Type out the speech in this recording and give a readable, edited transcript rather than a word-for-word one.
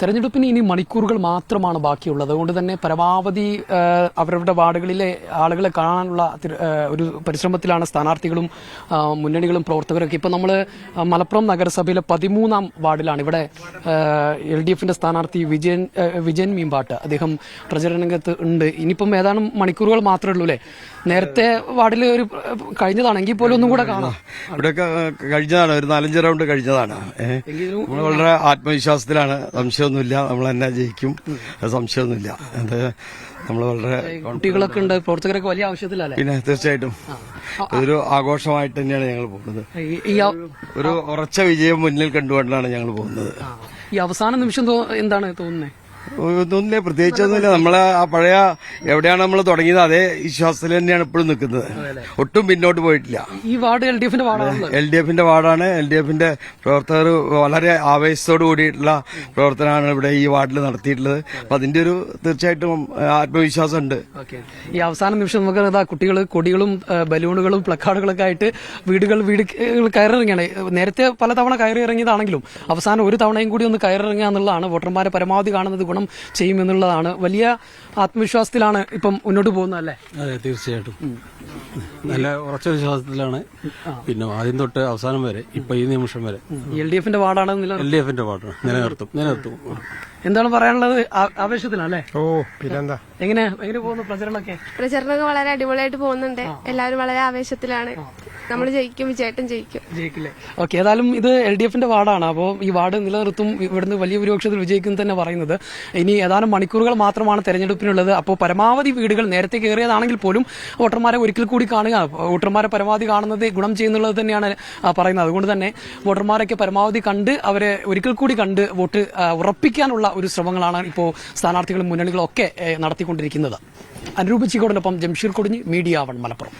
തെരഞ്ഞെടുപ്പിന് ഇനി മണിക്കൂറുകൾ മാത്രമാണ് ബാക്കിയുള്ളത്. അതുകൊണ്ട് തന്നെ പരമാവധി അവരവരുടെ വാർഡുകളിലെ ആളുകളെ കാണാനുള്ള ഒരു പരിശ്രമത്തിലാണ് സ്ഥാനാർത്ഥികളും മുന്നണികളും പ്രവർത്തകരൊക്കെ. ഇപ്പം നമ്മൾ മലപ്പുറം നഗരസഭയിലെ 13-ാം വാർഡിലാണ്. ഇവിടെ LDFന്റെ സ്ഥാനാർത്ഥി വിജയൻ മീമ്പാട്ട് അദ്ദേഹം പ്രചരണരംഗത്ത് ഉണ്ട്. ഇനിയിപ്പം ഏതാനും മണിക്കൂറുകൾ മാത്രമേ ഉള്ളൂ അല്ലേ? നേരത്തെ വാർഡിൽ ഒരു കഴിഞ്ഞതാണെങ്കിൽ പോലും ഒന്നും കൂടെ കാണാം. ഇവിടെയൊക്കെ കഴിഞ്ഞതാണ്, ഒരു 4-5 റൗണ്ട് കഴിഞ്ഞതാണ്. നമ്മൾ വളരെ ആത്മവിശ്വാസത്തിലാണ്. സംശയമൊന്നുമില്ല, നമ്മൾ തന്നെ ജയിക്കും, സംശയമൊന്നുമില്ല. അത് നമ്മൾ വളരെ കുട്ടികളൊക്കെ ഉണ്ട്, പ്രവർത്തകരൊക്കെ വലിയ ആവശ്യത്തിലല്ലേ? പിന്നെ തീർച്ചയായിട്ടും ഇതൊരു ആഘോഷമായിട്ട് തന്നെയാണ് ഞങ്ങൾ പോകുന്നത്. ഒരു ഉറച്ച വിജയം മുന്നിൽ കണ്ടുകൊണ്ടാണ് ഞങ്ങൾ പോകുന്നത്. ഈ അവസാന നിമിഷം എന്താണ് തോന്നുന്നത്? ഒന്നുമില്ല, പ്രത്യേകിച്ചൊന്നുമില്ല. നമ്മളെ ആ പഴയ എവിടെയാണ് നമ്മൾ തുടങ്ങിയത് അതേ വിശ്വാസത്തിൽ തന്നെയാണ് ഇപ്പോഴും നിൽക്കുന്നത്. ഒട്ടും പിന്നോട്ട് പോയിട്ടില്ല. ഈ വാർഡ് LDFന്റെ വാർഡാണ്. LDFന്റെ വാർഡാണ്. LDFന്റെ പ്രവർത്തകർ വളരെ ആവേശത്തോടു കൂടിയിട്ടുള്ള പ്രവർത്തനമാണ് ഇവിടെ ഈ വാർഡിൽ നടത്തിയിട്ടുള്ളത്. അപ്പൊ അതിന്റെ ഒരു തീർച്ചയായിട്ടും ആത്മവിശ്വാസം ഉണ്ട്. ഈ അവസാന നിമിഷം നമുക്ക് കുട്ടികൾ കൊടികളും ബലൂണുകളും പ്ലക്കാർഡുകളൊക്കെ ആയിട്ട് വീട് കയറിറങ്ങിയാണ്. നേരത്തെ പലതവണ കയറി ഇറങ്ങിയതാണെങ്കിലും അവസാനം ഒരു തവണയും കൂടി ഒന്ന് കയറിറങ്ങുക എന്നുള്ളതാണ് വോട്ടർമാരെ പരമാവധി കാണുന്നത് ഗുണം ചെയ്യുമെന്നുള്ളതാണ്. വലിയ ആത്മവിശ്വാസത്തിലാണ് ഇപ്പം മുന്നോട്ട് പോകുന്നത് അല്ലേ? അതെ, തീർച്ചയായിട്ടും നല്ല ഉറച്ച വിശ്വാസത്തിലാണ്. പിന്നെ ആദ്യം തൊട്ട് അവസാനം വരെ ഇപ്പൊ ഈ നിമിഷം വരെ LDFന്റെ വാർഡാണ്. LDFന്റെ വാർഡാണ്. നിലനിർത്തും. എന്താണ് പറയാനുള്ളത്? ആവേശത്തിലല്ലേ? ഓ, പിന്നെന്താ. എങ്ങനെ പോകുന്നു പ്രചരണമൊക്കെ? വളരെ അടിപൊളിയായിട്ട് പോകുന്നുണ്ട്. എല്ലാവരും വളരെ ആവേശത്തിലാണ്. നമ്മൾ ജയിക്കും, വിജയേട്ടൻ ജയിക്കില്ലേ? ഓക്കെ, ഏതായാലും ഇത് LDFന്റെ വാർഡാണ്. അപ്പോൾ ഈ വാർഡ് നിലനിർത്തും, ഇവിടുന്ന് വലിയ ഭൂരിപക്ഷത്തിൽ വിജയിക്കും തന്നെ പറയുന്നത്. ഇനി ഏതാനും മണിക്കൂറുകൾ മാത്രമാണ് തെരഞ്ഞെടുപ്പിനുള്ളത്. അപ്പോൾ പരമാവധി വീടുകൾ നേരത്തെ കയറിയതാണെങ്കിൽ പോലും വോട്ടർമാരെ ഒരിക്കൽ കൂടി കാണുക, വോട്ടർമാരെ പരമാവധി കാണുന്നത് ഗുണം ചെയ്യുന്നുള്ളത് തന്നെയാണ് പറയുന്നത്. അതുകൊണ്ട് തന്നെ വോട്ടർമാരൊക്കെ പരമാവധി കണ്ട് അവരെ ഒരിക്കൽ കൂടി കണ്ട് വോട്ട് ഉറപ്പിക്കാനുള്ള ഒരു ശ്രമങ്ങളാണ് ഇപ്പോൾ സ്ഥാനാർത്ഥികളും മുന്നണികളും ഒക്കെ നടത്തിക്കൊണ്ടിരിക്കുന്നത്. അനുരൂപ് ചിക്കോടിനൊപ്പം ജംഷീർ കൊടിഞ്ഞ്, മീഡിയ 1 മലപ്പുറം.